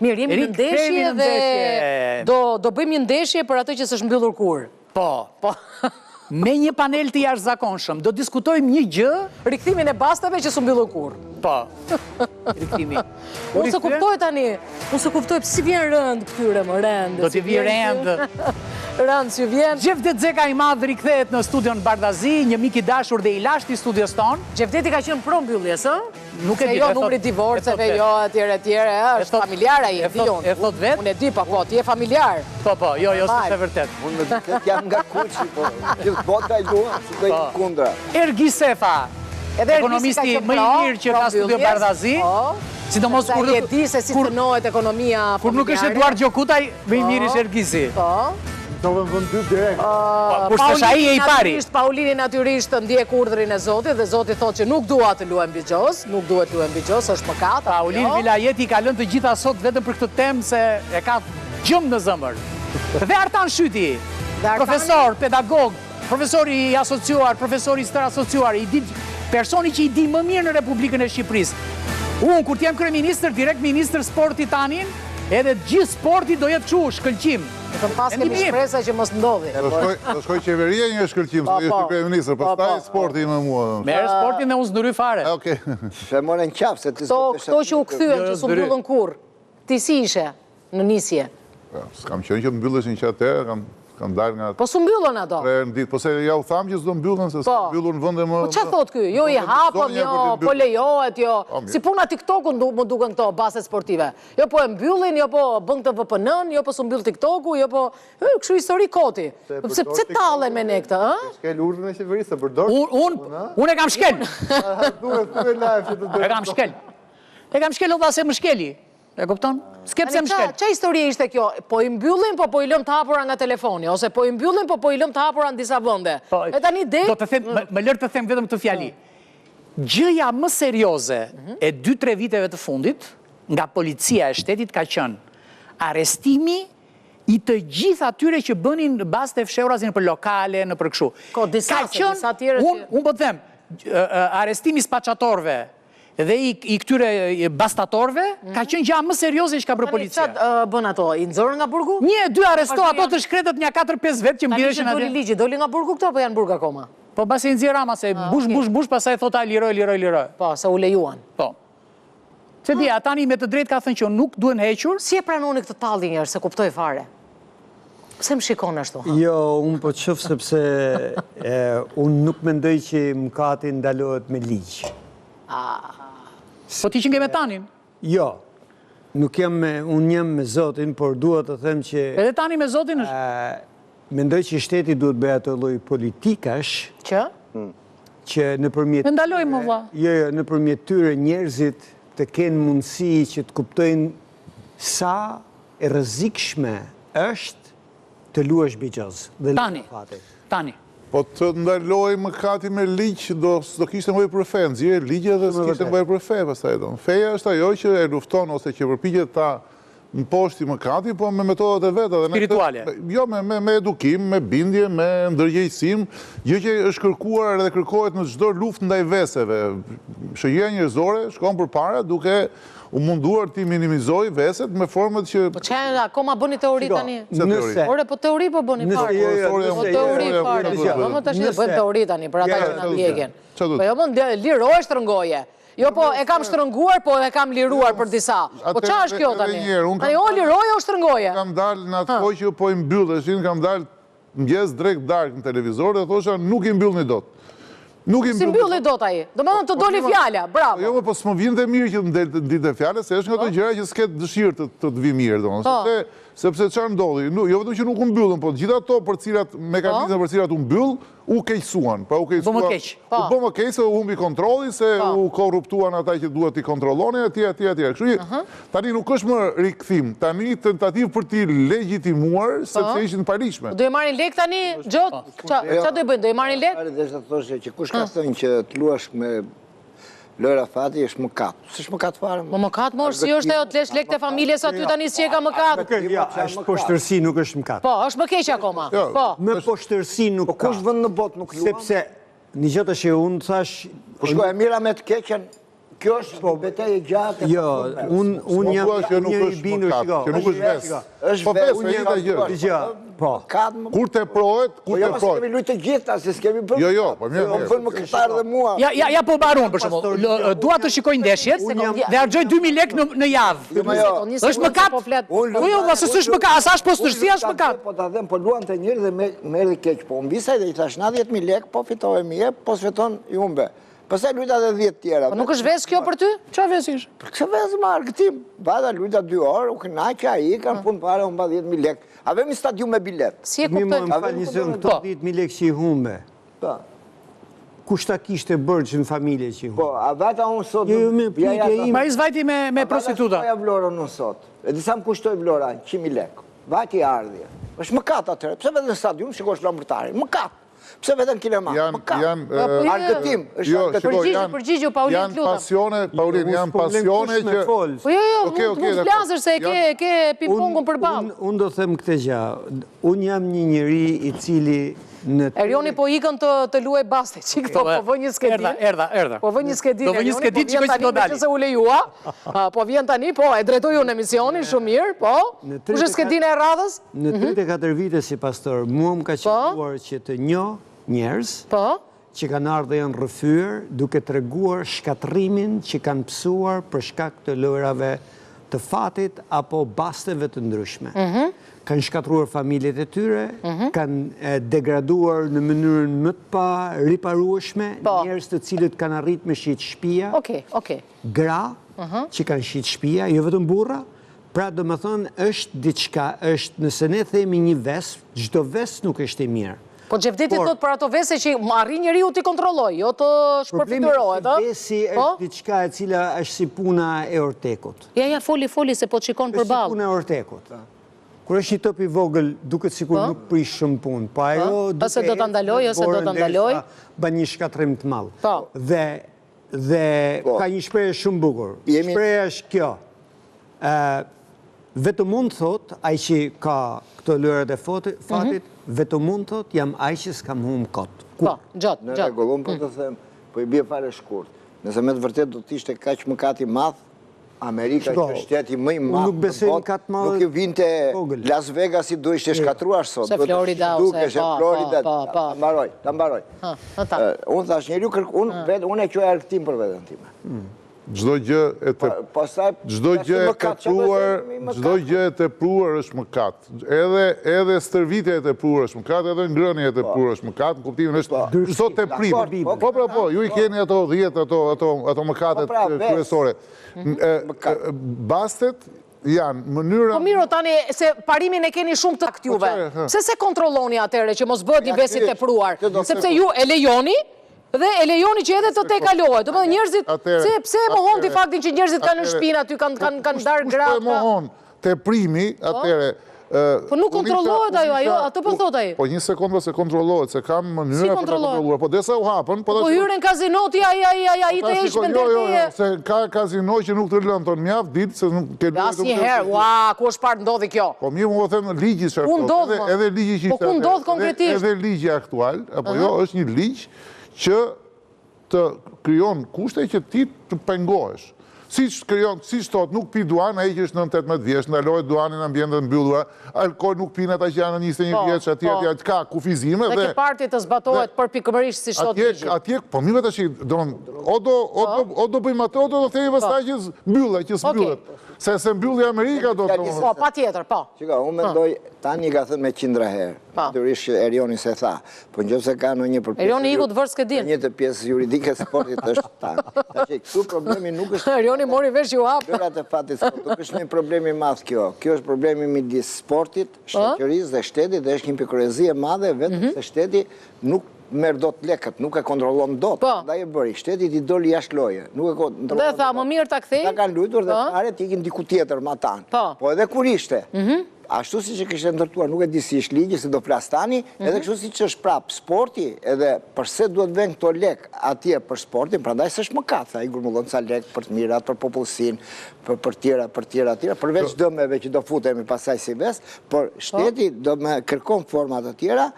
Mirë, jemi në ndeshje dhe do bëjmë një ndeshje për atë që s'është mbyllur kur. Po. Me një panel të jashtëzakonshëm, do diskutojmë një gjë... Rikthimin e bastave që s'u mbyllur kur. Po. Rikthimi. Unë se kuptoj tani, si vjen rënd këtyre më rënd. Do t'i vi rënd. Rënd si vjen. Gjevdet Zeka i madh rikthehet në studion Bardazi, një mik i dashur dhe i lashtë i studios ton. Gjevdeti ka qenë pro mbylljes, ë? Nuk e di. Jo numri divorceve, jo etjere, është familjar ai, e di unë. E thot vet? Unë e di, po, ti je familjar. Po, jo, s'është vërtet. Unë me duket jam nga kuçi, po. Gjithë bota i luan, si do i kundra. Ergi Sefa, ekonomisti më i mirë që ka studio Bardazi. Sidomos kur e di se si tënohet ekonomia familjare. Kur nuk është Eduard Gjokutaj, më i mirë është Ergisi. Po. Do vëm vend dy direkt. Kurse ai e i pari. Paulini natyrisht ndjek urdhrin e Zotit dhe Zoti thotë që nuk dua të luajmë bigjos, nuk duhet luajmë bigjos, është mëkat. Paulin Vilajeti ka lënë të gjitha sot vetëm për këtë temë se e ka gjumë në zëmër. Dhe Artan Shyti, profesor, pedagog, profesori i asociuar, profesori i stër asociuar, personi që i di më mirë në Republikën e Shqipërisë. Unë, kur t'jem kryeministër, direkt ministër sporti tanin, edhe gjithë sporti do jetë kështu, shkëlqim. Në pas kemi shpresa që mos ndodhi. Do shkoj qeveria një shkëlqim, së ishte kryeministër, pastaj sporti më mua. Merë sportin dhe unë s'ndryj fare. Okej. Se more në qafë, se të Këto që u kthyen që s'u mbyllën kur, ti si ishe në nisje? S'kam qenë që të mbyllesin që atëherë, kam dalë nga... Po s'u mbyllën ato? Po se ja u thamë që s'do mbyllën, se s'u mbyllur në vënde më... Po qa thot ky? Jo i hapëm, jo, po lejohet, jo... Si puna TikTok-u më duken këto baset sportive. Jo po e mbyllin, jo po bën këtë VPN-n, jo po s'u mbyll TikTok-u, jo po... Kështu histori koti. Pse tallen me ne këtë, ë? Shkel urdhën e qeverisë, përdor... Unë e kam shkel. E kam shkel ova se më shkeli. E kupton? S'ke pse më shkel. Qa histori ishte kjo? Po i mbyllin, po i lëm të hapura nga telefoni, ose po i mbyllin, po i lëm të hapura në disa vënde. E tani do të them, më lërë të them vetëm këtë fjali. Gjëja më serioze e 2-3 viteve të fundit, nga policia e shtetit ka qenë arrestimi i të gjithë atyre që bënin bazë të fshehurasin për lokale, në për kështu. Disa tjere që... Unë po të them, arrestimi spaçatorve, dhe i këtyre bastatorve, ka qenë gjë më serioze që ka bërë policia. Qatë bën ato? I nëzorën nga burgu? 1-2 aresto, ato të shkretët një 4-5 vetë që mbirëshin atë. Doli ligji, doli nga burgu këto, po janë burg akoma? Po basi në zirama, se bush, pasaj thota liroj. Po, se u lejuan. Po. Se di, atani me të drejt ka thënë që nuk duen hequr. Si e pranoni këtë talli njërë, se kuptoj fare? Pse më shikon ashtu? Jo, unë po të qëfë sepse unë nuk mendoj që mëkati ndalohet me ligj. Po ti që nge me tanin? Jo, unë jam me Zotin, por duhet të them që... Edhe tani me Zotin është? Mendoj që shteti duhet bëja të lloj politikash... Që? Që nëpërmjet... Me ndaloj më vlla. Jo, nëpërmjet tyre njerëzit të kenë mundësi që të kuptojnë sa e rrezikshme është të luash bigjoz. Tani. Po të ndaloj mëkati me ligj, do kishte nevojë për fe, nxjerrë ligje dhe s'kishte nevojë për fe, pastaj don. Feja është ajo që e lufton ose që përpiqet ta mposhti mëkati, po me metodat e veta. Spirituale. Jo, me edukim, me bindje, me ndërgjegjësim, gjë që është kërkuar dhe kërkohet në çdo luftë ndaj veseve. Shoqëria njerëzore shkon përpara duke u munduar ti minimizoj veset me format që... Po që akoma bëni teori tani? Ore, po teori po bëni parë. Po teori parë. Po më të ashtë bëjmë teori tani, për ata që në ndjekin. Po jo më liroj shtrëngoje. Jo po e kam shtrënguar, po e kam liruar për disa. Po qa është kjo tani? Tani o liroj o shtrëngoje? Kam dalë në atë kohë që po i mbylleshin, kam dalë mëngjes drejt darkë në televizor dhe thosha nuk i mbyllni dot. Si mbylli dot aji? Do më dhënë të doli fjalla, bravo. Jo, po s'më vjen dhe mirë që të ditë fjalla, se është nga të gjëra që s'ket dëshirë të të vi mirë, do. Sepse çfarë ndodhi? Jo vetëm që nuk u mbyllën, po gjithë ato për cilat mekanizma për cilat u mbyll, u keqësuan. Pra u keqësuan. U bë më keq se u humbi kontrolli, se u korruptuan ata që duhet i kontrollonin etj. Kështu që tani nuk është më rikthim, tani tentativë për t'i legjitimuar sepse ishin paligjshme. Do i marrin lek tani, Gjot? Ç'a do i bëjnë? Do i marrin lek? Dhe të thoshe që kush ka thënë që të luash me lojra fati është mëkat. S'është mëkat fare. Po mëkat mos si është ajo të lesh lek të familjes aty tani si e ka mëkat. Ja, është poshtërsi, nuk është mëkat. Po, është më keq akoma. Po. Me poshtërsi nuk ka. Po kush vend në botë nuk luan? Sepse një gjë që unë thash... Po shkoj e mira me të keqen, Kjo është betejë gjatë. Jo, unë jam njëri bindur, shiko. Që nuk është ves. Po ves, e një të gjë. Po. Kur të prohet, Po jo, se kemi lujtë të gjitha, se s'kemi bërë. Jo, po mirë. Më bënë më këtarë dhe mua. Ja po baron, për shumë. Dua të shikoj ndeshjet dhe argjoj 2.000 lekë në javë. Është më katë? Jo, nëse s'është më katë, asa është postërsia, është më katë. Po ta them, po luan të njërë dhe me erdi keq. Po më visaj dhe i thash 10.000 lekë, po fitove mje, po s'veton i umbe. Pëse lujta dhe 10 tjera. Po nuk është ves kjo për ty? Qa ves ishë? Për këtë ves më argëtim. Bada lujta 2 orë, u kënaqja i kanë punë pare, unë ba 10.000 lekë. Avemi stadium me bilet. Si e Mi kuptoj? më falë një zëmë, këto 10.000 lekë që i humbe. Po. Kushta kishte bërë që në familje që i humbe? Po, a vata unë sot... Jo, me pyetje ime. Ma i zvajti me prostituta. A vlora unë sot. E disa më kushtoj vlora, 100.000 lekë. Vajti ardhje. është më katë atërë. Pse vetë në stadium, shikosh lambërtari? Më katë. Pse vetë në kilema? Më katë. Argëtim. Përgjigju, Paulin, janë pasione, Paulin, janë pasione që... Po jo, mund flasër se ke ping-pongun për balë. Unë do them këtë gjë. Unë jam një njeri I cili... Erioni po ikën të luaj baste, që këto po vë një skedin. Erda. Po vë një skedin, Erioni, po vjen tani me që se u lejua. Po vjen tani, po, e drejtoju në emisionin, shumë mirë, po. Kush është skedin e radhës? Në 34 vite si pastor, mua më ka qenuar që të njerëz, që kanë ardhur dhe janë rrëfyer, duke treguar shkatrimin që kanë pësuar për shkak të lojrave të fatit apo basteve të ndryshme. Kanë shkatruar familjet e tyre, kanë degraduar në mënyrën më të pa riparueshme, njerëz të cilët kanë arrit me shit shtëpia, gra që kanë shit shtëpia, jo vetëm burra, pra do më thonë është diçka, është nëse ne themi një ves, çdo ves nuk është e mirë. Po Xhevdeti thot për ato vese që arrin njeriu t'i kontrolloj, jo të shpërfiturohet, ë? Problemi vesi është diçka e cila është si puna e ortekut. Ja, foli se po të shikon për balë. Është si puna e ortekut. Kur është një top I vogël, duket sikur nuk prish shumë punë, po ajo duke ose do ta ndaloj ose do ta ndaloj, bën një shkatrim të madh. Dhe ka një shprehje shumë bukur. Shpreha është kjo. Vetëm mund thot, ai që ka këto lërat e fatit, vetëm mund thot, jam ai që s'kam humb kot. Po, gjatë. Në rregull, po të them, po I bie fare shkurt. Nëse me të vërtet do të ishte kaq mëkat I madh, Amerika është shteti më I madh. Nuk besoj në katë madh. Nuk I vinte Las Vegas I do ishte shkatruar sot. Se Florida ose ta mbaroj. Unë thash njeriu unë e quaj argëtim për veten time. Çdo gjë e tepruar është mëkat. Edhe stërvitja e tepruar është mëkat, edhe ngrënia e tepruar është mëkat, në kuptimin është çdo teprim. Po, ju I keni ato 10 ato mëkatet kryesore. Bastet janë mënyra... Po miro tani, se parimin e keni shumë të aktuve. Se kontrolloni atëre që mos bëhet një vesi tepruar? Sepse ju e lejoni, dhe e lejoni që edhe të te kalohet. Dhe njerëzit, pse e mohon të faktin që njerëzit kanë në shpinë aty, kanë darë gratë? Kushtë e mohon të primi, atere... Po nuk kontrollohet ajo, atë po thot ajo. Po një sekundë se kontrollohet, se kam mënyra për të kontrolluar. Po desa u hapën... Po hyren kazinoti, i të esh me ndërtije. Se ka kazino që nuk të lënë tonë mjaftë ditë, se nuk ke luajtë... Asë një herë, ku është partë ndodhi kjo? Po mirë më thëmë ligji që edhe ligji që... Po ku ndodhë konkretisht? Edhe ligji aktual, apo jo, është një ligj që të kryon kushte që ti të pengohesh. Si thot, nuk pi duan, ai që është 9-18 vjeç, ndalohet duani në ambjente të mbyllura, alkool nuk pinë ata që janë në 21 vjeç, atje ka kufizime dhe ke parti të zbatohet përpikërisht si thot ligji. Atje, po mirë tash, o do bëjmë atë, o do themi pastaj që zmbyllet. Se mbylli Amerika do të... Po, patjetër, po. Çka, unë mendoj, tani ka thënë me 100 herë. Natyrisht Erioni se tha. Po nëse ka në një përpjekje... Erioni iku të vërës këdin. Një të pjesë juridike e sportit është ta. Këtu problemi nuk është... Erioni mori vesh ju hapë. Lërat e fatit sport, nuk është një problemi madh kjo. Kjo është problemi midis sportit, shoqërisë dhe shtetit, dhe është një pikërezi e madhe vetëm se shteti nuk merë do të lekët, nuk e kontrollon do të. Da e bëri, shtetit I doli jashtë loje. Dhe tha, më mirë ta kthej? Ta kanë luajtur dhe fare t'ikin diku tjetër ma tanë. Po edhe kur ishte, ashtu si që kishte ndërtuar, nuk e di si ishtë ligji, se do flas tani, edhe kështu si që është prapë sporti, edhe përse duhet vend këto lek atje për sportin, prandaj s'është mëkat, tha, I grumullon ca lek për të mirat, për popullsinë, për tjera, përveç dëmeve që do futemi pasaj si vest, por shteti do me kërkon format të tjera,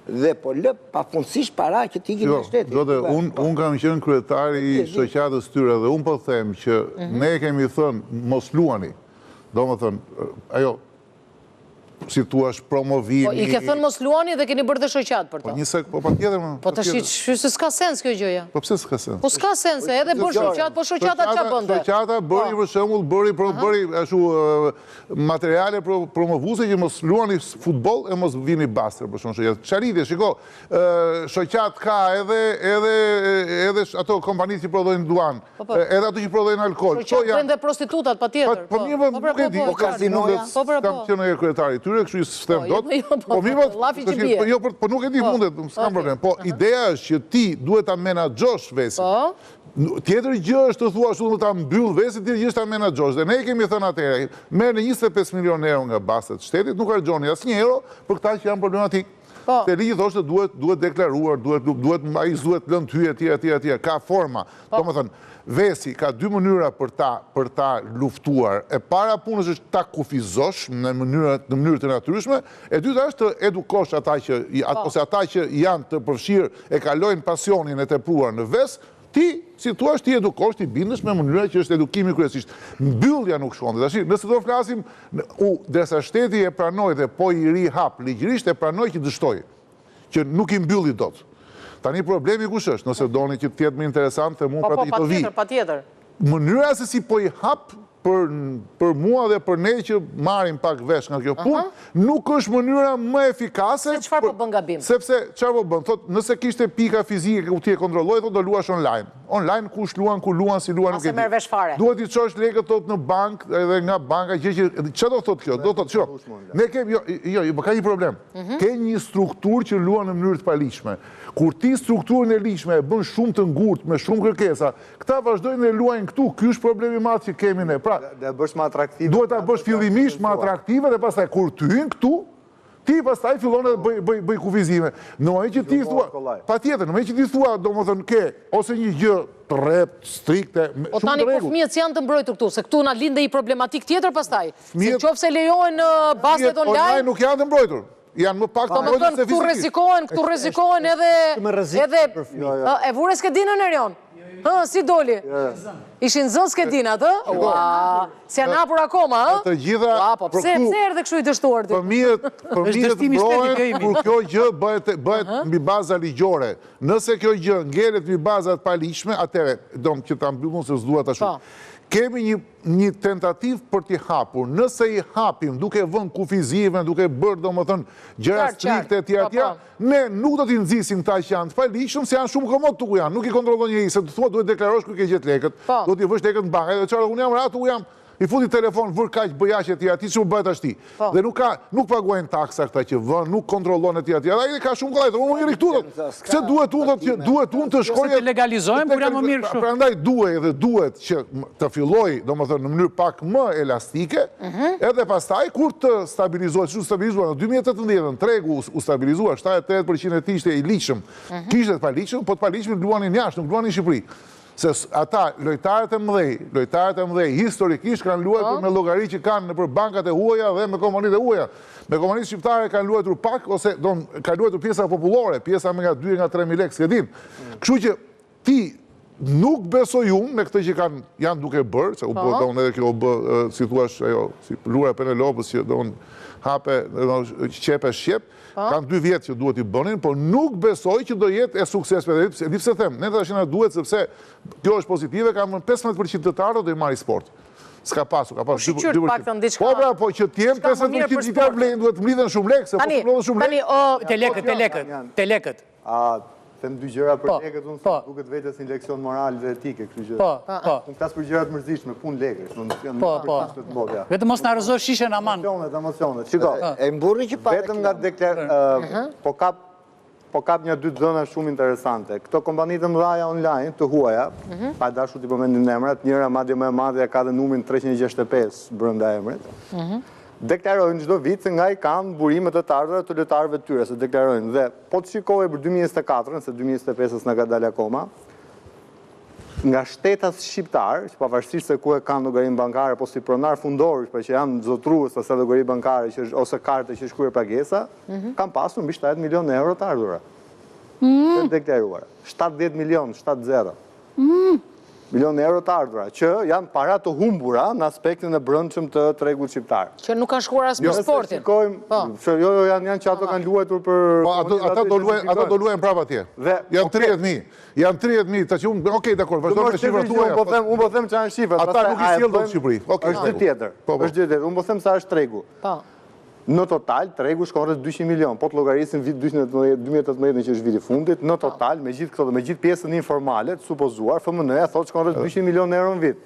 dhe po lë pafundësisht para që t'ikin në shtetit. Unë kam qenë kryetari i shoqatës tyre dhe unë po them që ne kemi thënë mos luani. Do më thënë, ajo, si tu është promovimi... Po, i ke thënë mos luani dhe keni bërë dhe shoqat për ta. Po, njësek, po, pa tjetër, më. Po, të shqy se s'ka sens kjo gjëja. Po, pse s'ka sens? Po, s'ka sens, edhe bërë shoqat, po shoqata qa bënde? Shoqata bëri për shembull, bëri ashtu materiale promovuse që mos luani futboll e mos vini bastër, për shumë shoqat. Çaridhje, shiko, shoqat ka edhe ato kompanitë që prodhojnë duan, edhe ato që prodhojnë alkool. Shoqat brende prostitutat, patjetër. Po, mirë, nuk e di. Po, kazinoja. Kam qenë kryetari tyre, kështu që s'tem dot. Po nuk e di mundet, s'kam problem. Po ideja është që ti duhet ta menaxhosh vesin. Tjetër gjë është të thua ashtu ta mbyll vesin, tjetër gjë është ta menaxhosh. Dhe ne kemi thënë atëherë, merrni 25 milionë euro nga bastet shtetit, nuk harxhoni asnjë euro për këta që janë problematik. Se ligji thoshte duhet deklaruar, ai duhet lënë hyje etj. Ka forma. Domethënë vesi ka dy mënyra për ta luftuar. E para punës është ta kufizosh në mënyrë të natyrshme, e dyta është të edukosh ata që janë të përfshirë e kalojnë pasionin e tepruar në ves, ti, si thua, ti edukosh, ti bindesh me mënyra që është edukimi kryesisht. Mbyllja nuk shkon. Tash, nëse do flasim, derisa shteti e pranoi dhe po i ri hap ligjërisht e pranoi që dështoi, që nuk i mbylli dot. Tani problemi kush është? Nëse doni që të jetë më interesant, të mund pra ti të vi. Patjetër. Mënyra se si po i hap për mua dhe për ne që marim pak vesh nga kjo punë, nuk është mënyra më efikase. Se çfarë po bën gabim? Sepse çfarë po bën? Thot, nëse kishte pika fizike ku ti e kontrolloj, thot do luash online. Online kush luan, ku luan, si luan, nuk e di. Ase merr vesh fare. Duhet i çosh lekët tot në bank edhe nga banka çfarë do thot kjo? Do thot, shiko. Ne kemi jo, ka një problem. Ke një strukturë që luan në mënyrë të paligjshme. Kur ti strukturën e ligjshme e bën shumë të ngurtë me shumë kërkesa, këta vazhdojnë dhe luajnë këtu. Ky është problemi i madh që kemi ne. Pra, dhe bësh më atraktive. Duhet ta bësh fillimisht më atraktive dhe pastaj kur ty hyn këtu, ti pastaj fillon të bëj kufizime. Në momentin që ti thua, patjetër, në momentin që ti thua, domethënë ke ose një gjë të rreptë, strikte, shumë të tani po fëmijët janë të mbrojtur këtu, se këtu na linde i problematik tjetër pastaj. Se nëse lejohen bastet online, nuk janë të mbrojtur. Janë më pak të mbrojtur se fizikisht. Këtu rrezikohen edhe e vure Skedinën Erion. Si doli? Ishin zënë Skedinat, si janë hapur akoma, Të gjitha... Po pse erdhe kështu i dështuar ti? Fëmijët mbrohen kur kjo gjë bëhet mbi baza ligjore. Nëse kjo gjë ngelet mbi bazat paligjshme, atëherë, dom që ta mbyllun se s'dua ta shoh. Kemi një tentativ për t'i hapur. Nëse i hapim duke vënë kufizime, duke bërë domethënë gjëra strikte etj, ne nuk do t'i nxisim këta që janë të paligjshëm, se janë shumë komod tu ku janë. Nuk i kontrollon njëri, se thua duhet deklarosh ku ke gjetë lekët, do t'i vësh lekët në bankë. Edhe çfarë unë jam ratu jam i futi telefon, vër kaq bëjaqe etj, ti çu bëhet ashti. Dhe nuk paguajnë taksa këta që vën, nuk kontrollon etj. Ai ka shumë kollaj, unë i riktu. Pse duhet unë të shkoj të legalizojmë kur janë më mirë kështu. Prandaj duhet që të filloj, domethënë në mënyrë pak më elastike, edhe pastaj kur të stabilizohet, çu stabilizuar në 2018 tregu u stabilizuar, 78% e tij ishte i ligjshëm. Kishte të paligjshëm, po të paligjshëm luanin jashtë, nuk luanin në Shqipëri. Se ata, lojtarët e mëdhej, historikisht kanë luajtur me llogari që kanë nëpër bankat e huaja dhe me kompanitë e huaja. Me kompanitë shqiptare kanë luajtur pak ose kanë luajtur pjesa popullore, pjesa me nga 2 nga 3.000 lekë, s'e din. Kështu që ti nuk besoj unë me këtë që janë duke bërë, se u bë domun edhe kjo u bë, si thua, ajo, si lura e Penelopës që domun hape, qepe shqep. Kanë 2 vjetë që duhet i bënin, por nuk besoj që do jetë e suksesme. Dhe pse them, ne tash na duhet sepse kjo është pozitive, ka më 15% të tarë do i marri sport. S'ka pasu, ka pasu 2%. Po pra, po që t'jem 15% që t'jem duhet mlidhen shumë lekë, se po s'mlodhen shumë lekë. Te lekët. Them 2 gjëra për lekët, unë duket vetes një leksion moral dhe etike, kështu që. Unë flas për gjërat mërzitshme, punë lekësh, unë vetëm mos na rrëzosh shishen aman. Emocionet. Shiko, e mburri që pa. Vetëm nga po kap një 2 zona shumë interesante. Këto kompanitë të mëdha online të huaja, pa dashur t'i përmendim emrat, njëra madje më e madhe ka dhe numrin 365 brenda emrit. Deklarojnë çdo vit se nga i kanë burimet të ardhura të lojtarëve të tyre, se deklarojnë. Dhe po të shikoj për 2024, se 2025 s'na ka dalë akoma, nga shtetas shqiptar, që pavarësisht se ku e kanë llogarinë bankare, po si pronar fundorësh, që janë zotrues ose llogari bankare ose karte që shkruaj pagesa, kanë pasur mbi 70 milionë euro të ardhura. Të deklaruara. 70 milionë, 70. Milionë euro të ardhura, që janë para të humbura në aspektin e brendshëm të tregut shqiptar. Që nuk kanë shkuar as për sportin. Jo, janë që ato kanë luajtur për... Ato do luajnë prapë atje. Janë 30.000. Janë 30.000, ta që unë, okej, dakor, vazhdojnë me shifrat tuaja. Unë po them që janë shifrat. Ata nuk i sjellën në Shqipëri. Është gjë tjetër. Unë po them sa është tregu. Në total, tregu shkon rreth 200 milion, po të llogarisim vit 2018 që është viti fundit, në total, me gjithë pjesën informale, të supozuar, FMN-ja thotë shkon rreth 200 milion euro në vit.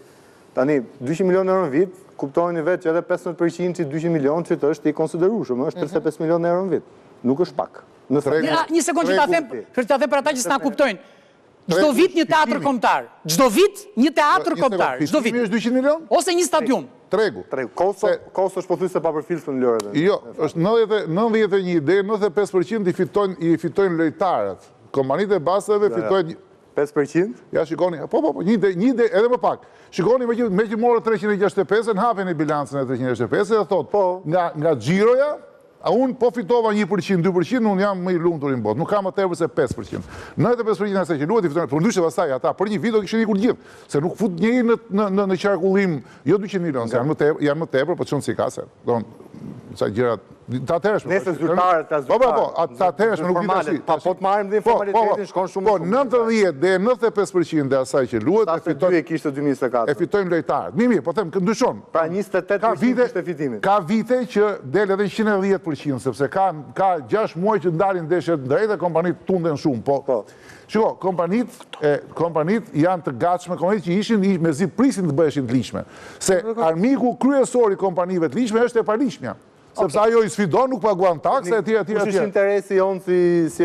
Tani, 200 milion euro në vit, kuptojnë vetë që edhe 15% që 200 milion që të është i konsiderueshëm, është 35 milion euro në vit. Nuk është pak. Një sekund që ta them për ata që s'na kuptojnë. Çdo vit një teatr kombëtar. Çdo vit një teatr kombëtar. Çdo vit. Është 200 milion? Ose një stadium. Tregu. Kosto është pothuajse papërfillshëm në Lorë. Jo, është 91 ide, 95% i fitojnë lojtarët. Kompanitë e basave fitojnë 5%? Ja, shikoni, një ide edhe më pak. Shikoni me që morë 365, në hapen e bilancën e 365, dhe thotë, nga gjiroja, a unë po fitova 1%, 2%, unë jam më i lumtur në botë. Nuk kam më tepër se 5%. 95% asaj që luhet i fitojnë, por ndryshe pastaj ata për një vit do kishin ikur gjithë, se nuk fut njëri në qarkullim, jo 200 milion, se janë më tepër, po çon si ka se. Don sa gjërat ta atëhershme. Nëse zyrtarët ta zyrtarët. Po, ta atëhershme nuk di tash. Po të marrim dhe informalitetin shkon shumë. Po 90 deri 95% e asaj që luhet e fitojnë e kishte 2024. E fitojnë lojtarët. Mirë, po them ndryshon. Pra 28% ishte fitimi. Ka vite që del edhe 110%, sepse ka 6 muaj që ndalin ndeshjet drejt e kompanitë tunden shumë, po. Shiko, kompanitë janë të gatshme, kompanitë që ishin mezi prisin të bëheshin të ligjshme. Se armiku kryesor i kompanive të ligjshme është e paligjshmja. Sepse ajo i sfidon, nuk paguan takse, etj. Kush është interesi jonë si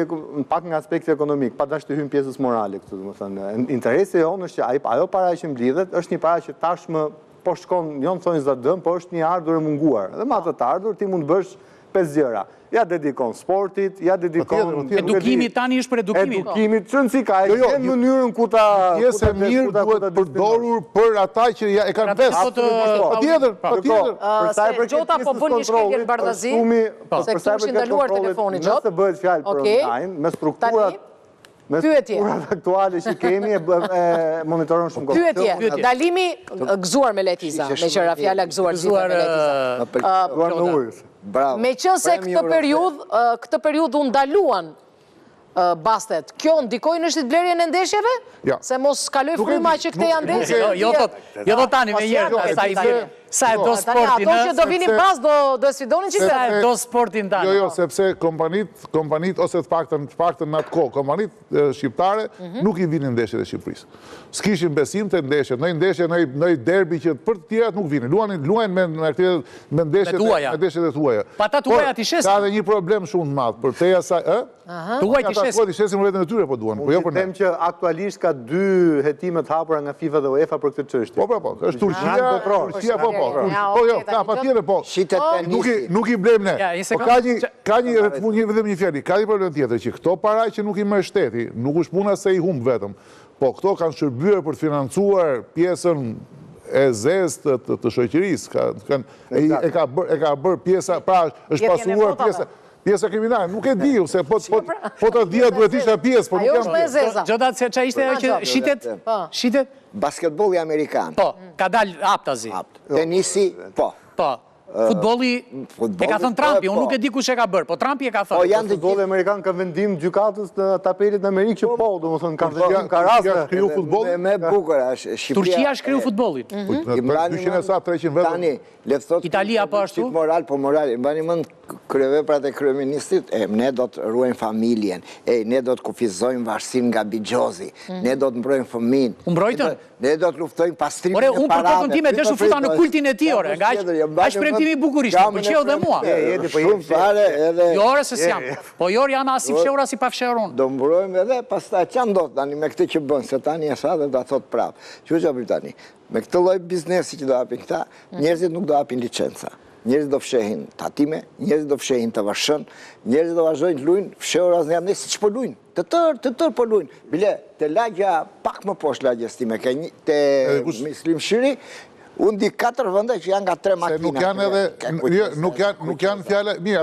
pak nga aspekti ekonomik, pa dash të hyjmë pjesës morale këtu, domethënë. Interesi jonë është që ajo para që mblidhet është një para që tashmë po shkon, jo në thonë zadëm, po është një ardhur e munguar. Dhe me atë të ardhur ti mund bësh 5 gjëra. Ja dedikon sportit, ja dedikon... Edukimit tani është për edukimit. Edukimit, që nësi ka, e në mënyrën ku ta... Pjesë e mirë duhet përdorur për ata që e kanë vesë. Patjetër. Se Gjota po bën një shkelje në Bardhazi, se këtu është ndaluar telefoni Gjot. Nëse bëhet fjalë për online, me strukturat aktuale që kemi e monitoron shumë kohë. Pyetje, dalimi gëzuar me Letiza, me qëra fjala gëzuar me Letiza. Me që se këtë periudhë u ndaluan bastet, kjo ndikoj në shitblerjen e ndeshjeve? Se mos kaloj fryma që këte janë ndeshje? Jo do tani me njerë, sa e do sportin. Ato që do vinin pas, do sfidonin që sa e do sportin tani. Jo, sepse kompanit, ose të paktën në atë kohë, kompanit shqiptare nuk i vinin ndeshjet e Shqipërisë. S'kishin besim të ndeshjet, në i derbi që për të tjerat nuk vinin. Luajnë me ndeshjet e tuaja. Pa ta tuaja t'i shesin. Ka dhe një problem shumë të madhë, për teja sa... Tuaj t'i shesin. T'i shesin më vetën e tyre po duan. Unë them që aktualisht ka 2 hetimet hapura nga FIFA dhe UEFA për këtë çështje. Po, është Turqia, po, jo, ka patjetër, po. Nuk i blem ne. Ka një fjali, ka një problem tjetër që këto paraj që nuk i merr shteti, nuk është puna se i humb vetëm, po këto kanë shërbyer për të financuar pjesën e zezë të shoqërisë, e ka bërë pjesa, pra është pasuruar pjesa kriminale, nuk e di, se po të dhja duhet ishte pjesë, por nuk jam pjesë. Gjodat, se qa ishte që shitet? Basketbolli amerikan. Po, ka dalë aptazi. Tenisi, po. Po. Futbolli e ka thënë Trumpi, unë nuk e di kush e ka bërë, po Trumpi e ka thënë. Futbolli amerikan ka vendim gjykatës në tapetit në Amerikë që po, do më thënë, ka vendim ka raste. Me bukur, Turqia shkriju futbollit. 200 vetë. Italia po ashtu? Moral, po moral. Mbani mend kryeveprat e kryeministrit, ne do të ruajmë familjen, ne do të kufizojmë varësinë nga bigjozi, ne do të mbrojmë fëmijën. U mbrojtën? Ne do të luftojmë pastrimin e parave. Unë për kokën time deshu futa në kultin e tij, ore, nga aq premtimi i bukurisht, më pëlqeu dhe mua. Shumë fare edhe. Jo, ore se s'jam. Po jo jam as i fshehur as i pafshehur. Do mbrojmë edhe pastaj çan do tani me këtë që bën, se tani e sa dhe do thot prap. Që Britani, me këtë lloj biznesi që do hapin këta, njerëzit nuk do hapin licenca. njerëzit do fshehin tatime, njerëzit do fshehin të vashën, njerëzit do vazhdojnë të lujnë, fshehur as në jam si që po lujnë, të tërë po lujnë. Bile, të lagja pak më poshtë lagjes time, të Mislim Shiri, unë di 4 vënde që janë nga 3 makina. Nuk janë edhe, nuk janë fjale, mirë,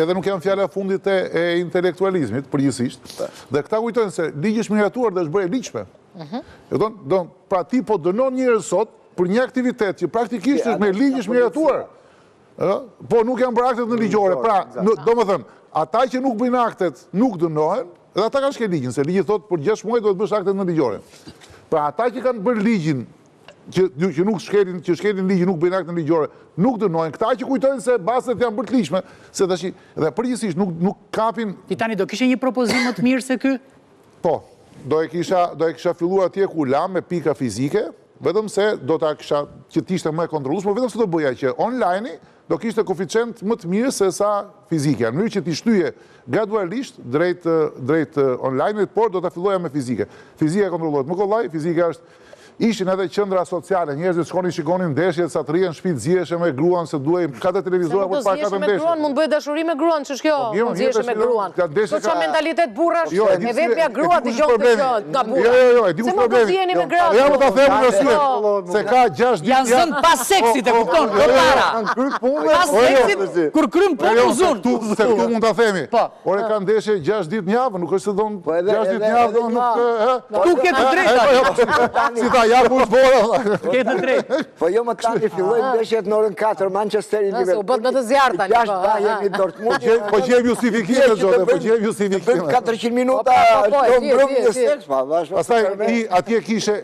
edhe nuk janë fjale fundit e intelektualizmit, përgjithsisht, dhe këta kujtojnë se ligji shmiratuar dhe është bërë e ligjshme. Pra ti po dënon njerëz sot për një aktivitet që praktikisht është me ligj shmiratuar, po nuk janë bërë aktet në ligjore. Pra, do më thënë, ata që nuk bëjnë aktet nuk dënohen, edhe ata kanë shkel ligjin, se ligji thot për 6 muaj do të bësh aktet në ligjore. Pra, ata që kanë bërë ligjin, që nuk shkelin ligjin, nuk bëjnë aktet në ligjore, nuk dënohen. Këta që kujtojnë se baset janë bërë të ligjshme, se tash, edhe përgjithsisht nuk kapin... Ti tani do kishe një propozim më të mirë se ky? Po, do e kisha filluar atje ku lam me pika fizike, vetëm se do ta kisha që t'ishte më e kontrollueshme, por vetëm se do bëja që online do kishte koeficient më të mirë se sa fizike. Në mënyrë që t'i shtyje gradualisht drejt online, por do ta filloja me fizike. Fizika kontrollohet më kollaj, fizika është ishin edhe qendra sociale, njerëzit shkonin shikonin ndeshjet, sa të rrihen në shtëpi ziheshe me gruan se duhej katër televizora për para katër ndeshje. Mund bëj dashuri me gruan, ç'është kjo? Mund ziheshe me gruan. Po ç'a mentalitet burrash, e vetmja grua dëgjon të kjo nga burra. Jo, e di ku problemi. Me gratë. Ja më ta them unë arsye. Se ka 6 ditë. Janë zënë pas seksit, e kupton? Pas seksit, kur krym punë uzun. Se këtu mund ta themi. Ore kanë ndeshje 6 ditë në javë, nuk është se don 6 ditë në javë, nuk Tu ke të drejtë. Ja ku zbora. Ke të drejtë. Po jo më tani fillojnë ndeshjet në orën 4, Manchesteri Liverpool. U bët më të zjarr tani. Jashtë Bayern Dortmund. Po gjejmë justifikimin zotë, po gjejmë justifikimin. 400 minuta Pastaj atje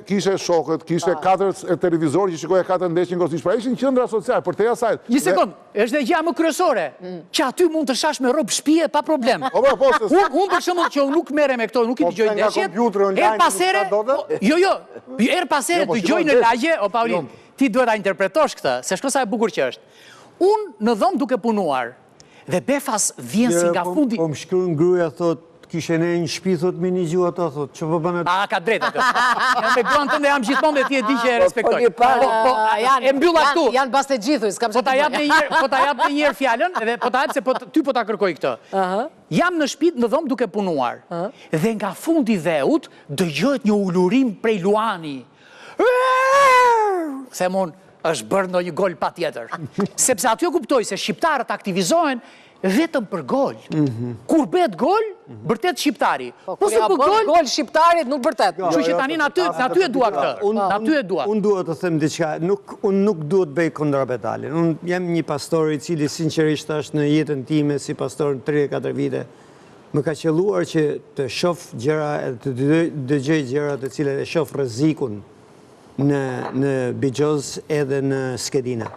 kishe shokët, kishe 4 televizor që shikoja 4 ndeshje ngosisht. Pra ishin qendra sociale për te asaj. Një sekond, është dhe gjë më kryesore, që aty mund të shash me rroba shtëpie pa problem. Unë për shembull që nuk merrem me këto, nuk i dëgjoj ndeshjet. Er pasere dëgjoj në lagje, o Paulin, ti duhet ta interpretosh këtë, se shko sa e bukur që është. Unë në dhomë duke punuar, dhe befas vjen si nga fundi... Po më shkruan gruaja, thot, kishe ne një shtëpi, thot, me një gjuhë ato, thot, që po bënë... A, ka drejtë atë. Jam me gruan tënde, jam gjithmonë dhe ti e di që e respektoj. E mbylla këtu. Janë bas të gjithu, s'kam Po ta jap me njërë fjallën, edhe po ta jap se ty po ta kërkoj këtë. Jam në shtëpi në dhomë duke punuar, dhe nga fundi dheut, dëgjohet një ulurim prej Luani. Themon, është bërë në një gol pa tjetër. Sepse aty e kuptoj se shqiptarët aktivizohen vetëm për gol. Kur bet gol, bërtet shqiptari. Po ja bërë gol shqiptarit, nuk bërtet. Që që tani në aty e dua këtë. Në aty e dua. Unë duhet të them diçka, unë nuk duhet bëj kontrapedalin. Unë jam një pastor i cili sinqerisht është në jetën time si pastor në 34 vite. Më ka qelluar që të shoh gjëra, të dëgjoj gjëra të cilat e shoh rrezikun në Bigjoz edhe në Skedina.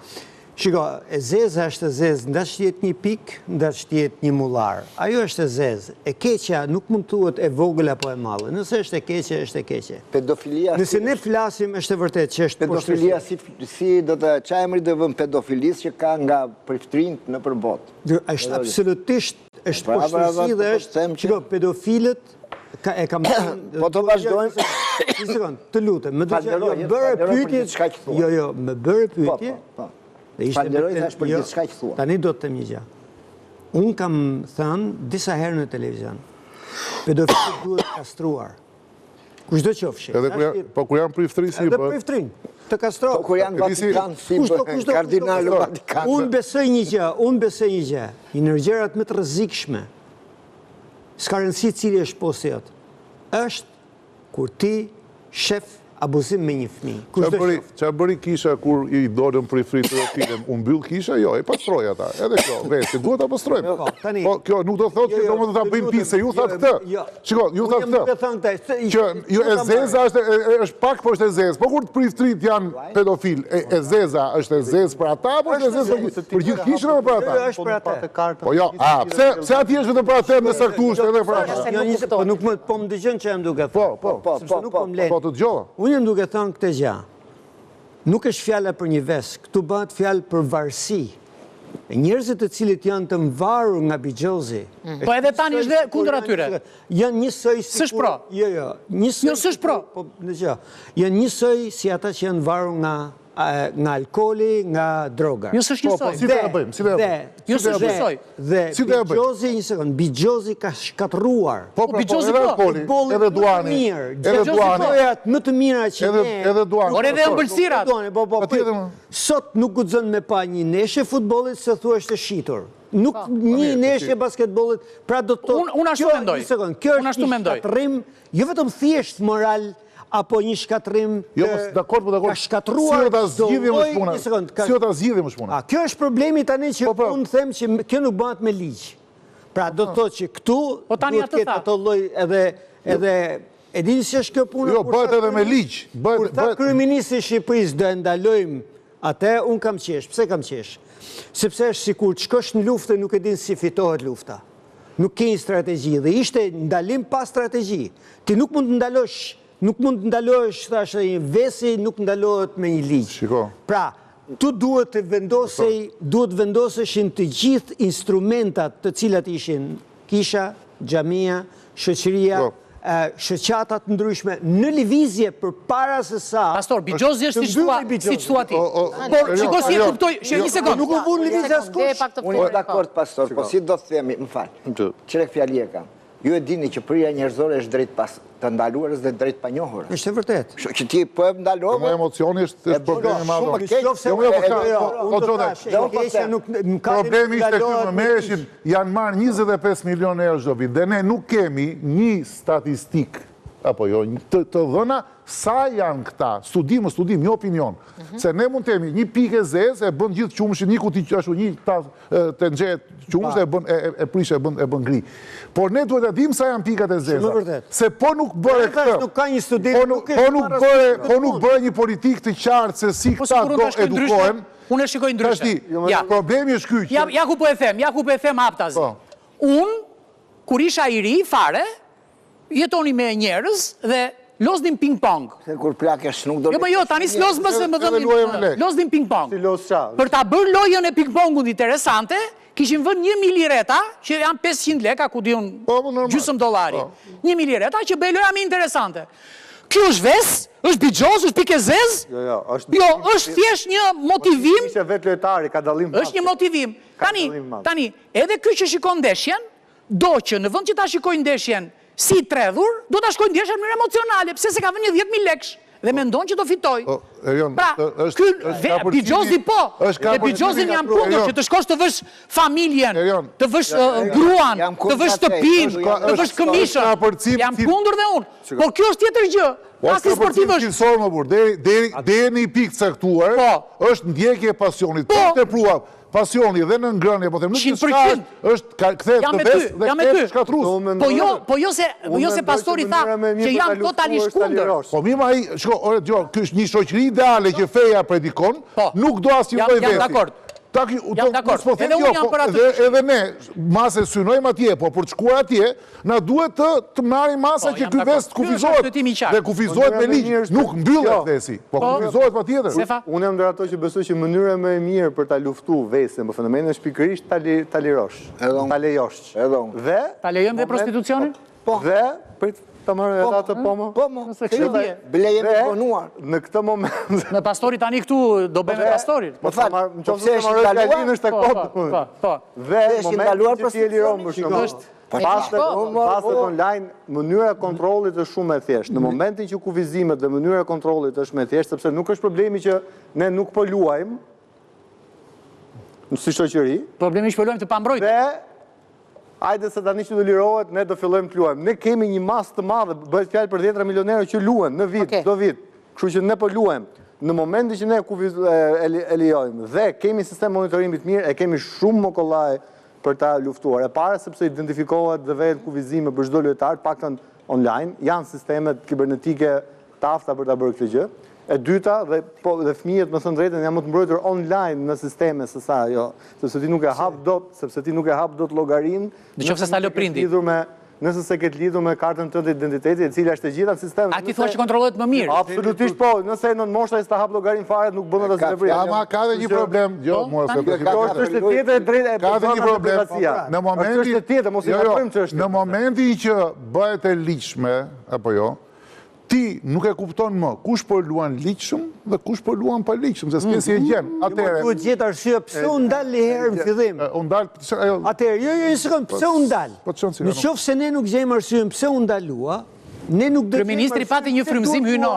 Shiko, e zeza është e zezë, ndaç jetë një pik, ndaç jetë një mullar. Ajo është e zezë. E keqja nuk mund thuhet e vogël apo e madhe. Nëse është e keqe, është e keqe. Pedofilia... Nëse ne flasim, është e vërtet që është... Pedofilia si do të... Qa emri do vëm pedofilis që ka nga priftrinjt në përbot? është absolutisht, është poshtërsi dhe është... Shiko, pedofilët e kam... Po të vazhdojnë... Një sekund, të lutem, më bërë pyetje... Falenderoj thash për gjithë shka që thua. Tani do të them një gjë. Unë kam thënë disa herë në televizion. Pedofilët duhet kastruar. Kushdo qofshi. Po kur janë priftëri si edhe priftërin, të kastruar. Po kur janë Vatikan si kardinalë Vatikan. Unë besoj një gjë. Një në gjërat më të rrezikshme. S'ka rëndësi cili është posti jot. Është kur ti shef abuzim me një fëmijë. Qa bëri kisha kur i dorën për i fritë dhe filem? Unë byllë kisha? Jo, e pastroj ata. Edhe kjo, vesti, duhet ta pastrojmë. Po, kjo nuk do thot që do më të ta bëjmë pise, ju thatë këtë. Shiko, ju thatë këtë. Që e zeza është pak, po është e zezë. Po kur të priftrit janë pedofil, e zeza është e zezë për ata, po është e zezë për gjithë kishën e për ata? Po jo, pse ati është vetëm për atë në saktusht edhe për ata? Po nuk më dëgjën që jam duke. Po të dëgjova. Unë jam duke thënë këtë gjë. Nuk është fjala për një vesk, këtu bëhet fjalë për varësi. Njerëzit të cilët janë të mvarur nga Bigjozi. Po edhe tani është dhe kundër atyre. Janë njësoj si... S'është pro. Jo, s'është pro. Janë njësoj si ata që janë varur nga nga alkooli, nga droga. Jo s'është njësoj. Si të e bëjmë, si të e bëjmë. Jo s'është njësoj. Dhe Bigjozi ka shkatruar. Bigjozi edhe alkooli, edhe duani. Edhe duani. Më të mira që ne. Edhe duani. Por edhe ëmbëlsirat. Sot nuk guxon me pa një neshje futbollit se thua është e shitur. Nuk një neshje basketbollit, pra do të thotë. Unë ashtu mendoj. Kjo është një shkatrim, jo vetëm thjesht moral apo një shkatrim ka shkatruar Si o ta zgjidhim është puna. Kjo është problemi tani që unë them që kjo nuk bëhet me ligj. Pra do të thotë që këtu duhet ketë ato lloj edhe e dini si është kjo puna? Jo, bëhet edhe me ligj. Kur tha kryeministri i Shqipërisë do e ndalojmë atë, unë kam qesh. Pse kam qesh? Sepse është sikur të shkosh në luftë nuk e din si fitohet lufta. Nuk ke një strategji dhe ishte ndalim pa strategji. Ti nuk mund të ndalosh. Nuk mund të ndalosh, thashë, një vesi nuk ndalohet me një ligj. Pra, tu duhet vendoseshin të gjithë instrumentat të cilat ishin kisha, xhamia, shoqëria, shoqatat ndryshme në lëvizje përpara se sa. Pastor, Bigjozi është siç thua ti. Por shikoj si e kuptoj, një sekond. Nuk u vun lëvizje askush. Unë jam dakord, pastor, po si do të themi, më fal. Çfarë fjali e kam? Ju e dini që përja njerëzore është drejt pas të ndaluarës dhe drejt pa njohurës. Është e vërtet. Kështu që ti po e ndalove. Më emocioni është problemi më madh. Problemi ishte ky më merreshin, janë marrë 25 milionë euro çdo vit dhe ne nuk kemi një statistik apo jo, të dhëna sa janë këta, studim, një opinion. Se ne mund të kemi një pikë zezë, e bën gjithë qumshin, një kuti ashtu, një të nxehet qumsh, e prish, e bën gri. Por ne duhet të dim sa janë pikat e zeza. Se po nuk bëre këtë, po nuk bëre një politikë të qartë se si këta do edukohen. Unë e shikoj ndryshe. Problemi është ky. Ja ku po e them haptazi. Unë, kur isha i ri, fare, jetoni me njerëz dhe loznim ping-pong. Se kur plakesh nuk do... Jo, tani s'loz më dhëmë, loznim ping-pong. Për ta bërë lojën e ping-pongut interesante, kishin vën 1.000 lireta, që janë 500 leka, ku di unë gjysëm dollari. 1.000 lireta, që bëj loja me interesante. Kjo është ves, është Bigjoz, është pike zez? Jo, është thjesht një motivim. Ishte vetë lojtari, ka dallim. është një motivim. Tani, edhe ky që shikon ndeshjen, do që në vend që ta shikoj ndeshjen si tredhur, do të shkojnë ndeshjen në mënyrë emocionale, pse se ka vënë 10.000 lekë dhe mendon që do fitoj. Pra, Bigjozi po, dhe Bigjozin jam kundër që të shkosh të vësh familjen, të vësh gruan, të vësh shtëpin, të vësh këmishën, jam kundër dhe unë. Por kjo është tjetër gjë. Pasi sportiv është. Deri në një pikë caktuar, është ndjekje e pasionit. Po të prua pasioni dhe në ngrënje, po them, nuk është kthehet të ves dhe kthehet shkatrus. Po jo se pastori tha që jam totalisht kundër. Po mirë ai, shko, ky është një shoqëri ideale që feja predikon, nuk do asnjë lloj veti. Jam dakord. Jam dakord. Edhe unë jam për atë. Edhe ne masë synojmë atje, po për të shkuar atje, na duhet të marrim masa që ky vest kufizohet. Dhe kufizohet me ligj, nuk mbyllet vesi, po kufizohet patjetër. Unë jam ndër ato që besoj që mënyra më e mirë për ta luftuar vesin, po fenomeni është pikërisht ta lirosh, ta lejosh. Dhe ta lejojmë dhe prostitucionin? Po. Dhe prit ta marrë edhe atë pomo? Pomo. Blejen e vonuar. Në këtë moment. Në pastori tani këtu do bëjmë pastorin. Po fal, nëse është ndaluar është tek kot. Po. Dhe momentin që ti e liron për shkak pastë online, mënyra e kontrollit është shumë e thjeshtë. Në momentin që kufizimet dhe mënyra e kontrollit është më e thjeshtë, sepse nuk është problemi që ne nuk po luajmë si shoqëri. Problemi është që luajmë të pambrojtur. Hajde se tani që do lirohet, ne do fillojmë të luajmë. Ne kemi një masë të madhe, bëhet fjalë për 10 milionerë që luajnë në vit, çdo vit. Kështu që ne po luajmë. Në momentin që ne e lijojmë dhe kemi sistem monitorimi të mirë, e kemi shumë më kollaj për ta luftuar. E para sepse identifikohet dhe vetë kufizime për çdo lojtar, paktën online, janë sistemet kibernetike të afta për ta bërë këtë gjë. E dyta, dhe fëmijët më thënë drejtën, janë më të mbrojtur online në sisteme se sa, jo, sepse ti nuk e hap dot llogarinë. Nëse sa lë prindi. Nëse se ketë lidhur me kartën tënde identiteti, e cila është e gjitha në sistem. A ti thua që kontrollohet më mirë? Absolutisht po. Nëse në moshta s'ta hap llogarinë fare, nuk bën atë zëvrim. Ama ka edhe një problem. Jo, mos e është tjetër e drejtë e ka një problem. Në momentin tjetër, mos i hapim ç'është. Në momentin që bëhet e ligjshme apo jo, ti nuk e kupton më kush po luan liqëm dhe kush po luan pa liqëm, se s'ke si e gjen. Duhet gjithë arsye pse unë dalë herë në fillim. Atëherë, jo, pse unë dalë. Në qoftë se ne nuk gjejmë arsyen pse unë dalua, ne nuk do të Kryeministri pati një frymëzim hyjnor.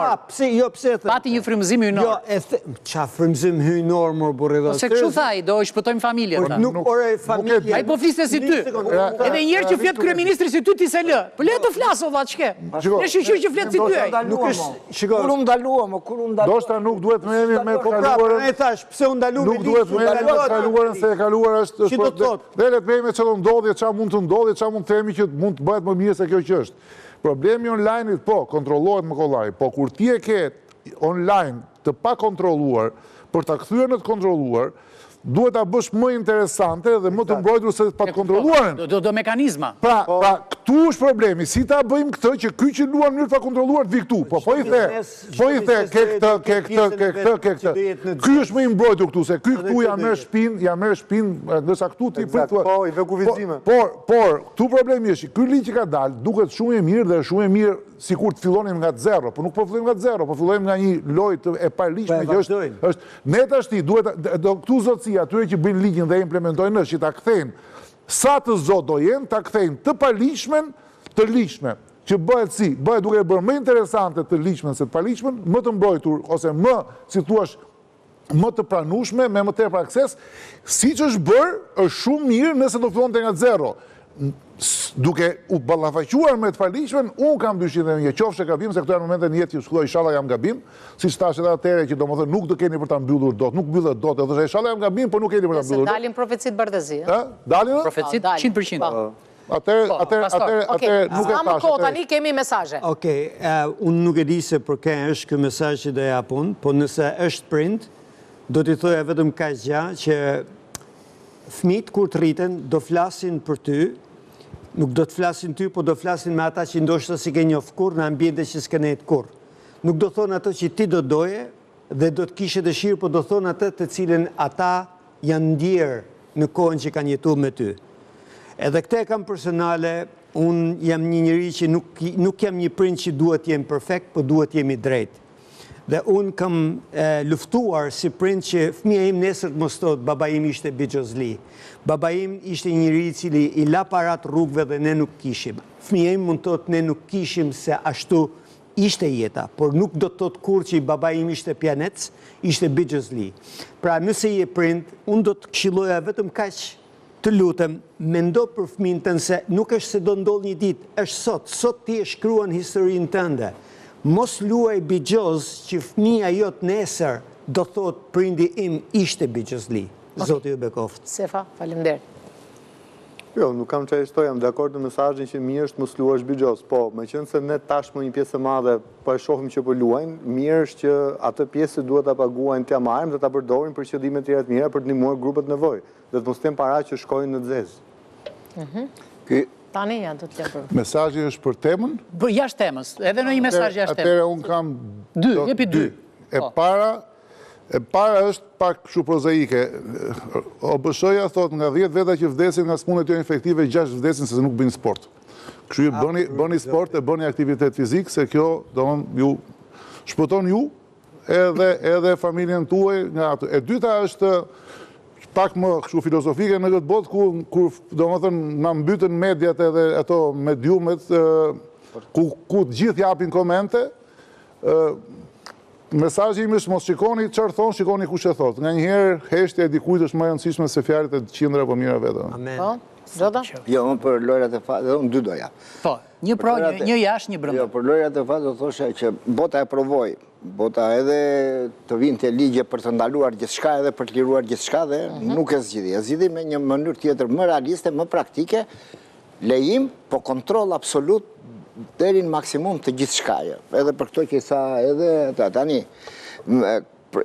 Pati një frymëzim hyjnor. Qa frymëzim hyjnor, mor burrë. Ose kështu thaj, do i shpëtojmë familjen. Ai po fliste si ty. Edhe një herë që flet kryeministri si ty ti se lë. Po le të flasë valla ç'ke. Ne shoqëri që flet si ty. Nuk është, shikoj. Kur unë ndaluam, Doshta nuk duhet me jemi me kaluarën. Ne thash, pse unë ndaluam Nuk duhet me jemi me kaluarën, se e kaluara është... Që do të thotë? Dhe le të me jemi që do ndodhje, qa mund të ndodhje, qa mund të themi që mund të bëhet më mirë se kjo që është. Problemi online-it, po, kontrollohet më kollaj, po kur ti e ke online të pa kontrolluar, për ta kthyer në të kontrolluar, duhet ta bësh më interesante dhe më të mbrojtur se pa të kontrolluarën. Do mekanizma. Pra, këtu është problemi, si ta bëjmë këtë që ky që luan mënyrë pa kontrolluar të vi këtu. Po i the, ke këtë. Ky është më i mbrojtur këtu, se ky këtu ja merr shpinë, ndërsa këtu ti prit. Po, i vë kufizime. Por, këtu problemi është, ky ligj që ka dalë duket shumë i mirë dhe shumë i mirë sikur të fillonim nga zero, po nuk po fillojmë nga zero, po fillojmë nga një lojë e paligjshme që është ne tashti duhet këtu zotësia atyre që bëjnë ligjin dhe implementojnë është që ta kthejnë sa të zot do jenë, ta kthejnë të paligjshmen të ligjshme, që bëhet duke bërë më interesante të ligjshmen se të paligjshmen, më të mbrojtur ose më, si thuash, më të pranueshme, me më tepër akses, siç është bërë, është shumë mirë nëse do fillonte nga zero. Duke u ballafaquar me të paligjshmen, unë kam dyshim dhe një qofshë gabim, se këto janë momente në jetë që shkulloj inshallah jam gabim, siç thash edhe atëherë që domethënë nuk do keni për ta mbyllur dot, nuk mbyllet dot, edhe inshallah jam gabim, por nuk keni për ta mbyllur dot. Se dalin profecit Bardezi, ë? Dalin? Profecit 100%. Atëherë nuk e thash. Tani kemi mesazhe. Okej, unë nuk e di se për kë është ky mesazh që do japun, po nëse është print, do t'i thoja vetëm kaq gjë që fëmijët kur të rriten do flasin për ty. Nuk do të flasin ty, po do flasin me ata që ndoshta si ke njoft kur, në ambjente që s'ke nejt kur. Nuk do thonë atë që ti do doje dhe do të kishe dëshirë, po do thonë atë të cilën ata janë ndjerë në kohën që kanë jetuar me ty. Edhe këte kam personale, unë jam një njëri që nuk jam një prind që duhet jem perfekt, po duhet jemi drejt. Dhe unë kam luftuar si prind që fëmija im nesër të mos thotë baba im ishte bigjozli. Baba im ishte njëri cili i la parat rrugëve dhe ne nuk kishim. Fëmija im mund thotë ne nuk kishim se ashtu ishte jeta, por nuk do të thotë kur që i baba im ishte pjanec, ishte bigjozli. Pra nëse je prind, unë do të këshilloja vetëm kaq të lutem, mendo për fëmijën tënd se nuk është se do ndodh një ditë, është sot ti e shkruan historinë tënde. Mos luaj bigjoz që fëmija jot nesër do thot prindi im ishte bigjozli. Zoti ju bekoft. Sefa, faleminderit. Jo, nuk kam që e shtoj, jam dakord në mesazhin që mirë është mos luash bigjoz, po me qenë se ne tashmë një pjesë madhe po e shohim që po luajnë, mirë është që atë pjesë duhet ta paguajnë t'ja marrim dhe ta përdorin për qëllime të tjera të mira për të ndihmuar grupet nevojë, dhe të mos kenë para që shkojnë në zezë. Tani ja do të lë për. Mesazhi është për temën? Po jashtë temës, edhe në një mesazh jashtë temës. Atëherë un kam jepi dy. E para është pak kështu prozaike. OBSH-ja thot nga 10 veta që vdesin nga smundjet infektive, 6 vdesin se nuk bëjnë sport. Kështu bëni sport e bëni aktivitet fizik, se kjo domthon ju shpëton ju edhe familjen tuaj nga ato. E dyta është pak më kështu filozofike në këtë botë kur domethënë na mbytën mediat edhe ato mediumet ku të gjithë japin komente. Mesazhi im është mos shikoni çfarë thon, shikoni kush e thot. Nganjëherë heshtja e dikujt është më e rëndësishme se fjalët e qindra apo mira vetë. Amen. Po, Zoda? Jo, unë për lojrat e fatit, unë dy doja. Po, një jashtë, një brenda. Jo, për lojrat e fatit do thosha që bota e provoi. Bota edhe të vinte ligje për të ndaluar gjithçka edhe për të liruar gjithçka dhe nuk e zgjidhi. E zgjidhi me një mënyrë tjetër më realiste, më praktike, lejim, po kontroll absolut deri në maksimum të gjithçkaje. Edhe për këto që sa edhe tani.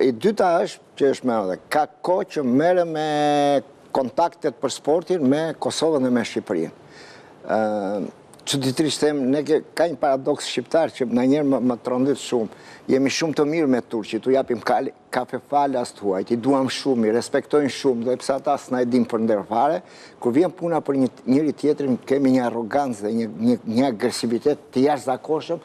E dyta është që është më ka kohë që merrem me kontaktet për sportin me Kosovën dhe me Shqipërinë. Çuditërisht them, ka një paradoks shqiptar që ndonjëherë më trondit shumë. Jemi shumë të mirë me Turqit, tu japim kafe falas tuaj, i duam shumë, i respektojnë shumë, dhe pse ata s'na e dim për nder fare, kur vjen puna për njëri tjetrin, kemi një arrogancë dhe një agresivitet të jashtëzakonshëm,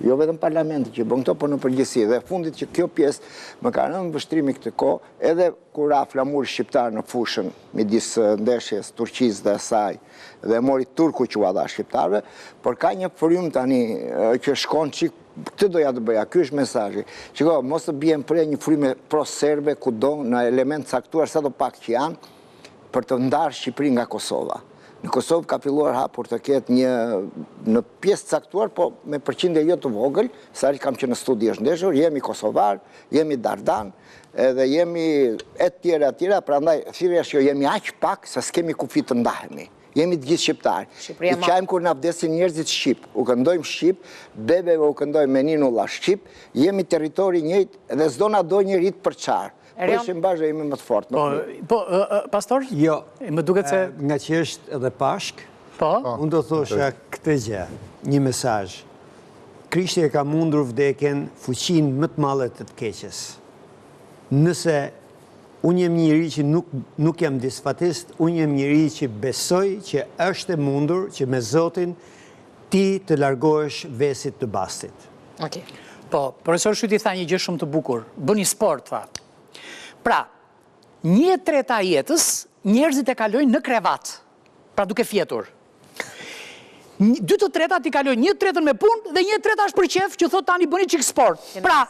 jo vetëm parlamenti që bën këto, por në përgjithësi. Dhe fundit që kjo pjesë më ka rënë vështrimi këtë kohë, edhe kur ra flamuri shqiptar në fushën midis ndeshjes Turqisë dhe asaj, dhe mori Turku që u dha shqiptarëve, por ka një frym tani që shkon çik. Këtë doja të bëja, ky është mesazhi. Shiko, mos të bien prej një fryme pro-serbe kudo në element caktuar sa do pak që janë për të ndarë Shqipërinë nga Kosova. Në Kosovë ka filluar hapur të ketë një në pjesë caktuar, po me përqindje jo të vogël, sa kam që në studi është ndeshur, jemi kosovar, jemi dardan, edhe jemi e tjera, prandaj thirrja që jemi aq pak sa s'kemi kufi të ndahemi. Jemi të gjithë shqiptarë. I qajmë kur në vdesin njerëzit Shqip, u këndojmë Shqip, bebeve u këndojmë meninulla Shqip, jemi territori njëjtë dhe s'do na do një rit për qarë. Po ishim bashkë dhe jemi më të fortë. Po, pastor? Jo, më duket se... nga që është edhe pashk, po? Unë do thosha këtë gjë, një mesazh. Krishti e ka mundur vdekjen fuqinë më të madhe të keqes. Nëse unë jem njëri që nuk jam disfatist, unë jem njëri që besoj që është e mundur që me Zotin ti të largohesh vesit të bastit. Po, profesor Shyti tha një gjë shumë të bukur, bëni sport, tha. Pra, 1/3 jetës njerëzit e kalojnë në krevat, pra duke fjetur. 2/3 i kalojnë 1/3 me punë dhe 1/3 është për qef që thot tani bëni çik sport. Pra,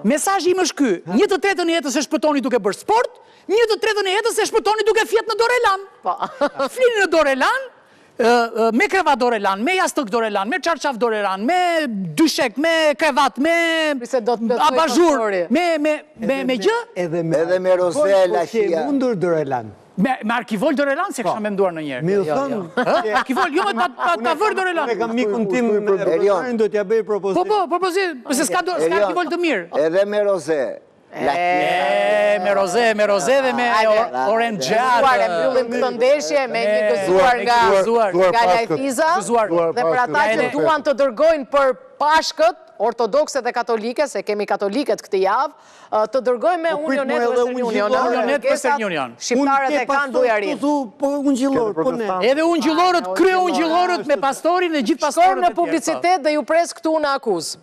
mesazhi im është ky, 1/3 e jetës e shpëtoni duke bërë sport, 1/3 e jetës e shpëtoni duke fjet në Dorelan. Flini në Dorelan, me krevat Dorelan, me jastëk Dorelan, me çarçaf Dorelan, me dyshek, me krevat, me abazhur, me gjë? Edhe me rozela që e mundur Dorelan. Me Arkivol Dorelan se kësha me mduar në njerë. Mi u thonë... Arkivol, jo me ta vërë Dorelan. Me kam mikun tim, do t'ja bëj propozit. Po, propozit, se s'ka Arkivol të mirë. Edhe me roze. Me roze dhe me oranxhat. E mbyllim këtë ndeshje me një gëzuar nga Lajfiza dhe për ata që duan të dërgojnë për Pashkët, ortodokse dhe katolike, se kemi katoliket këtë javë, të dërgojnë me Unionet Western Union. Shqiptarët e kanë bujarit. Po unë gjillorët, po ne. Edhe unë gjillorët, krye unë gjillorët me pastorin dhe gjithë pastorët. Shkojmë në publicitet dhe ju pres këtu në akuzë.